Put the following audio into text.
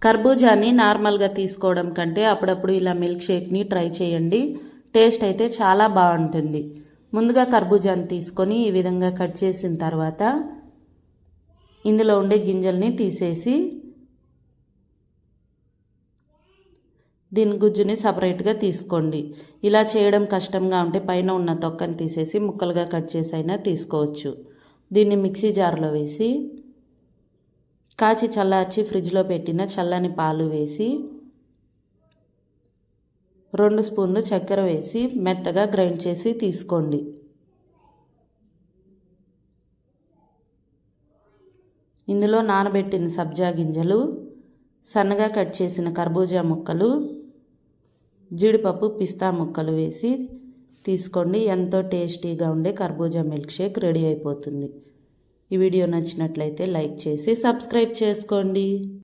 కర్బూజాని నార్మల్గా తీసుకోవడం కంటే అప్పుడప్పుడు ఇలా మిల్క్ షేక్ని ట్రై చేయండి. టేస్ట్ అయితే చాలా బాగుంటుంది. ముందుగా కర్బూజాని తీసుకొని ఈ విధంగా కట్ చేసిన తర్వాత ఇందులో ఉండే గింజల్ని తీసేసి దీని గుజ్జుని సపరేట్గా తీసుకోండి. ఇలా చేయడం కష్టంగా ఉంటే పైన ఉన్న తొక్కని తీసేసి ముక్కలుగా కట్ చేసి అయినా తీసుకోవచ్చు. దీన్ని మిక్సీ జార్లో వేసి కాచి చల్లార్చి ఫ్రిడ్జ్లో పెట్టిన చల్లని పాలు వేసి 2 స్పూన్లు చక్కెర వేసి మెత్తగా గ్రైండ్ చేసి తీసుకోండి. ఇందులో నానబెట్టిన సబ్జా గింజలు, సన్నగా కట్ చేసిన కర్బూజా ముక్కలు, జీడిపప్పు, పిస్తా ముక్కలు వేసి తీసుకోండి. ఎంతో టేస్టీగా ఉండే కర్బూజా మిల్క్ షేక్ రెడీ అయిపోతుంది. ఈ వీడియో నచ్చినట్లయితే లైక్ చేసి సబ్స్క్రైబ్ చేసుకోండి.